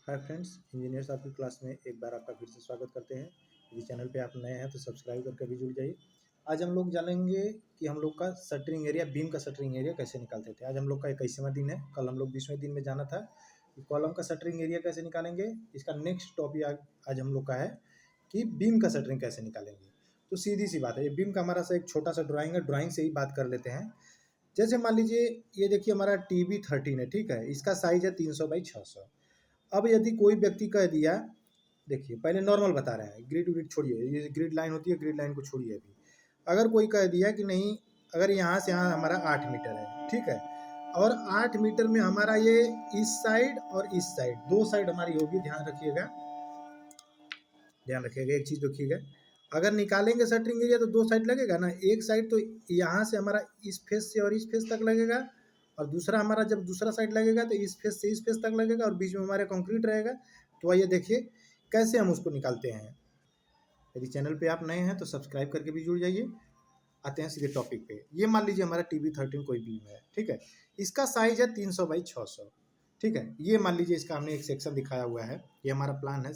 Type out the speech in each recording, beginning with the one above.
Hi friends, engineers आपकी class में एक बार आपका फिर से स्वागत करते हैं। यदि चैनल पे आप नए हैं तो सब्सक्राइब करके भी जुड़ जाइए। आज हम लोग जानेंगे कि हम लोग का शटरिंग एरिया, बीम का शटरिंग एरिया कैसे निकालते थे। आज हम लोग का 21वां दिन है। कल हम लोग 20वें दिन में जाना था कि कॉलम का शटरिंग एरिया कैसे निकालेंगे। इसका नेक्स्ट टॉपिक आज हम लोग का है कि बीम का शटरिंग कैसे निकालेंगे। तो सीधी सी बात है, ये बीम का हमारा सा एक छोटा सा ड्राइंग है। ड्राइंग से ही बात कर लेते हैं। जैसे मान लीजिए ये देखिए हमारा TB13 है, ठीक है। इसका साइज है 300x600। अब यदि कोई व्यक्ति कह दिया, देखिए पहले नॉर्मल बता रहे हैं, ग्रिड व्रिड छोड़िए, ये ग्रिड लाइन होती है, ग्रिड लाइन को छोड़िए अभी। अगर कोई कह दिया कि नहीं, अगर यहाँ से यहाँ हमारा 8 मीटर है, ठीक है, और 8 मीटर में हमारा ये इस साइड और इस साइड दो साइड हमारी होगी। ध्यान रखिएगा, ध्यान रखिएगा, एक चीज़ देखिएगा, अगर निकालेंगे शटरिंग एरिया तो दो साइड लगेगा ना। एक साइड तो यहाँ से हमारा इस फेस से और इस फेस तक लगेगा, और दूसरा हमारा जब दूसरा साइड लगेगा तो इस फेस से इस फेस तक लगेगा, और बीच में हमारे कंक्रीट रहेगा। तो आइए देखिए कैसे हम उसको निकालते हैं। यदि चैनल पे आप नए हैं तो सब्सक्राइब करके भी जुड़ जाइए। आते हैं सीधे टॉपिक पे। ये मान लीजिए हमारा TB13 कोई बीम है, ठीक है। इसका साइज है 300x600, ठीक है। ये मान लीजिए इसका हमने एक सेक्शन दिखाया हुआ है, ये हमारा प्लान है।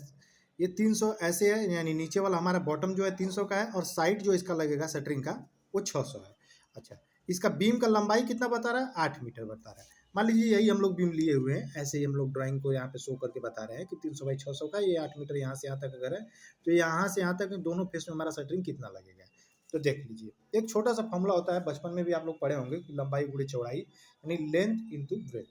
ये 300 ऐसे है, यानी नीचे वाला हमारा बॉटम जो है 300 का है, और साइड जो इसका लगेगा शटरिंग का वो 600 है। अच्छा, इसका बीम का लंबाई कितना बता रहा है? 8 मीटर बता रहा है। मान लीजिए यही हम लोग बीम लिए हुए हैं, ऐसे ही हम लोग ड्राइंग को यहाँ पे शो करके बता रहे हैं कि 300x600 का ये 8 मीटर यहाँ से यहाँ तक अगर है, तो यहाँ से यहाँ तक दोनों फेस में हमारा शटरिंग कितना लगेगा। तो देख लीजिए, एक छोटा सा फॉर्मूला होता है, बचपन में भी आप लोग पढ़े होंगे कि लंबाई गुणे चौड़ाई, यानी लेंथ इंटू ब्रेथ।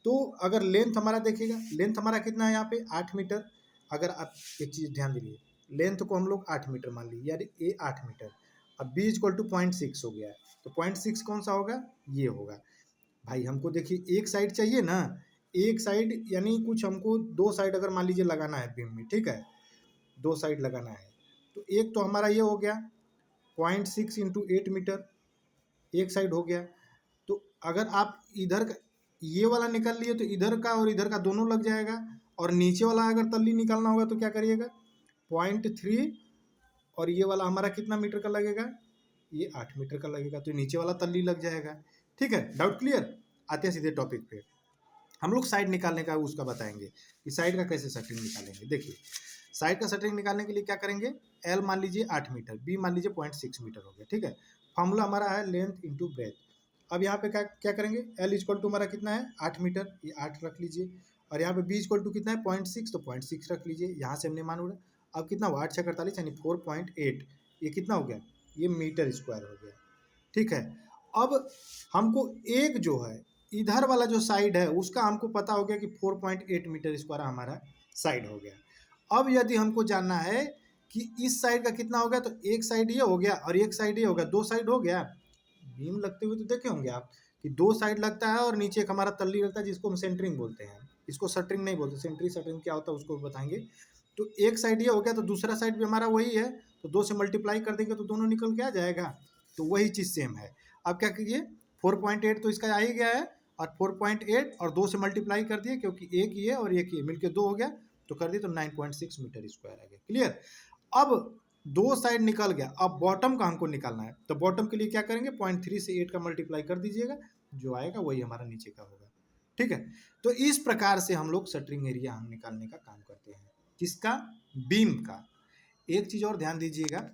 तो अगर लेंथ हमारा देखिएगा, लेंथ हमारा कितना है यहाँ पे 8 मीटर। अगर आप एक चीज़ ध्यान दीजिए, लेंथ को हम लोग 8 मीटर मान लीजिए, यानी ए 8 मीटर। अब B इक्वल टू 0.6 हो गया है, तो 0.6 कौन सा होगा? ये होगा। भाई हमको देखिए एक साइड चाहिए ना, एक साइड यानी कुछ हमको दो साइड अगर मान लीजिए लगाना है बीम में, ठीक है, दो साइड लगाना है। तो एक तो हमारा ये हो गया 0.6 इंटू 8 मीटर, एक साइड हो गया। तो अगर आप इधर का ये वाला निकाल लिए तो इधर का और इधर का दोनों लग जाएगा, और नीचे वाला अगर तल्ली निकालना होगा तो क्या करिएगा, 0.3, और ये वाला हमारा कितना मीटर का लगेगा? ये 8 मीटर का लगेगा, तो नीचे वाला तल्ली लग जाएगा। ठीक है, डाउट क्लियर? आते हैं सीधे टॉपिक पे। हम लोग साइड निकालने का उसका बताएंगे कि साइड का कैसे शटरिंग निकालेंगे। देखिए, साइड का शटरिंग निकालने के लिए क्या करेंगे, एल मान लीजिए 8 मीटर, बी मान लीजिए 0.6 मीटर हो गया, ठीक है। फॉर्मूला हमारा है लेंथ इंटू ब्रेथ। अब यहाँ पे क्या क्या करेंगे, एल इक्वल टू हमारा कितना है 8 मीटर, ये 8 रख लीजिए, और यहाँ पे बी इक्वल टू कितना है 0.6, तो 0.6 रख लीजिए, यहाँ से हमने मान उड़ा। अब कितना हुआ 8×6 = 48, यानी 4.8, ये कितना हो गया, ये मीटर स्क्वायर हो गया, ठीक है। अब हमको एक जो है इधर वाला जो साइड है उसका हमको पता हो गया कि 4.8 मीटर स्क्वायर हमारा साइड हो गया। अब यदि हमको जानना है कि इस साइड का कितना हो गया, तो एक साइड ये हो गया और एक साइड ये हो गया, दो साइड हो गया। बीम लगते हुए तो देखे होंगे आप कि दो साइड लगता है और नीचे एक हमारा तल्ली लगता है, जिसको हम सेंटरिंग बोलते हैं। इसको शटरिंग नहीं बोलते, सेंटरिंग शटरिंग क्या होता है उसको बताएंगे। तो एक साइड ये हो गया, तो दूसरा साइड भी हमारा वही है, तो दो से मल्टीप्लाई कर देंगे तो दोनों निकल के आ जाएगा। तो वही चीज़ सेम है। अब क्या कीजिए, 4.8 तो इसका आ ही गया है, और 4.8 और 2 से मल्टीप्लाई कर दिए, क्योंकि एक ये और एक ये मिलके 2 हो गया, तो कर दिए, तो 9.6 मीटर स्क्वायर आ गया। क्लियर? अब दो साइड निकल गया, अब बॉटम का हमको निकालना है। तो बॉटम के लिए क्या करेंगे, 0.3 से 8 का मल्टीप्लाई कर दीजिएगा, जो आएगा वही हमारा नीचे का होगा। ठीक है, तो इस प्रकार से हम लोग शटरिंग एरिया हम निकालने का काम करते हैं। किसका? बीम का। एक चीज़ और ध्यान दीजिएगा,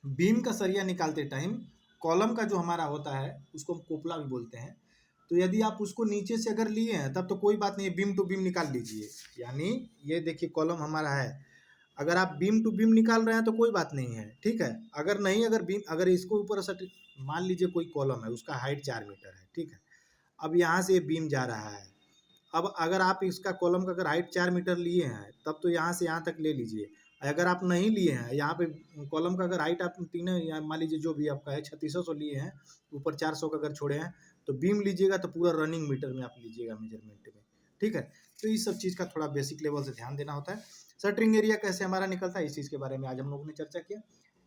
बीम का सरिया निकालते टाइम कॉलम का जो हमारा होता है उसको हम कोपला भी बोलते हैं। तो यदि आप उसको नीचे से अगर लिए हैं तब तो कोई बात नहीं है, बीम टू बीम निकाल लीजिए। यानी ये देखिए कॉलम हमारा है, अगर आप बीम टू बीम निकाल रहे हैं तो कोई बात नहीं है, ठीक है। अगर नहीं, अगर बीम, अगर इसको ऊपर से मान लीजिए कोई कॉलम है, उसका हाइट 4 मीटर है, ठीक है। अब यहाँ से ये बीम जा रहा है, अब अगर आप इसका कॉलम का अगर हाइट 4 मीटर लिए हैं तब तो यहाँ से यहाँ तक ले लीजिए। अगर आप नहीं लिए हैं, यहाँ पे कॉलम का अगर हाइट आप तीनों या मान लीजिए जो भी आपका है 3600 लिए हैं, ऊपर 400 का अगर छोड़े हैं, तो बीम लीजिएगा तो पूरा रनिंग मीटर में आप लीजिएगा मेजरमेंट में, ठीक है। तो इस सब चीज़ का थोड़ा बेसिक लेवल से ध्यान देना होता है। शटरिंग एरिया कैसे हमारा निकलता है, इस चीज़ के बारे में आज हम लोगों ने चर्चा किया।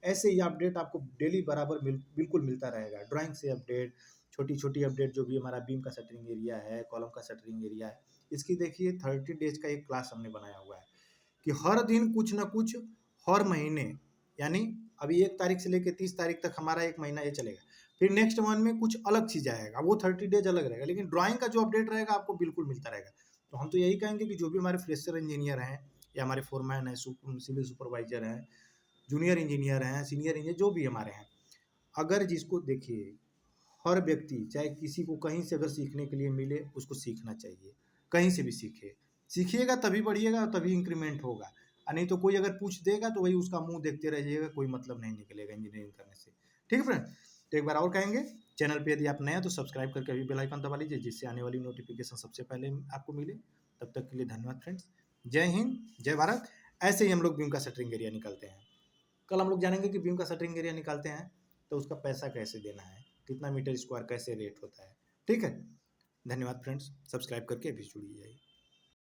ऐसे ही अपडेट आपको डेली बराबर बिल्कुल मिलता रहेगा, ड्राइंग से अपडेट, छोटी छोटी अपडेट, जो भी हमारा बीम का शटरिंग एरिया है, कॉलम का शटरिंग एरिया है, इसकी देखिए 30 डेज का एक क्लास हमने बनाया हुआ है कि हर दिन कुछ ना कुछ, हर महीने, यानी अभी 1 तारीख से लेकर 30 तारीख तक हमारा एक महीना ये चलेगा, फिर नेक्स्ट मंथ में कुछ अलग चीज़ आएगा, वो 30 डेज अलग रहेगा, लेकिन ड्राइंग का जो अपडेट रहेगा आपको बिल्कुल मिलता रहेगा। तो हम तो यही कहेंगे कि जो भी हमारे फ्रेशर इंजीनियर हैं या हमारे फोरमैन हैं, सिविल सुपरवाइजर हैं, जूनियर इंजीनियर हैं, सीनियर इंजीनियर जो भी हमारे हैं, अगर जिसको देखिए हर व्यक्ति चाहे किसी को कहीं से अगर सीखने के लिए मिले उसको सीखना चाहिए, कहीं से भी सीखे, सीखिएगा तभी बढ़िएगा, तभी इंक्रीमेंट होगा। नहीं तो कोई अगर पूछ देगा तो वही उसका मुंह देखते रहिएगा, कोई मतलब नहीं निकलेगा इंजीनियरिंग करने से। ठीक है फ्रेंड, तो एक बार और कहेंगे, चैनल पे यदि आप नए हैं तो सब्सक्राइब करके अभी बेल आइकन दबा लीजिए, जिससे आने वाली नोटिफिकेशन सबसे पहले आपको मिले। तब तक के लिए धन्यवाद फ्रेंड्स। जय हिंद, जय भारत। ऐसे ही हम लोग बीम का शटरिंग एरिया निकालते हैं। कल हम लोग जानेंगे कि बीम का शटरिंग एरिया निकालते हैं तो उसका पैसा कैसे देना है, कितना मीटर स्क्वायर कैसे रेट होता है। ठीक है, धन्यवाद फ्रेंड्स, सब्सक्राइब करके अभी जुड़िए जाइए।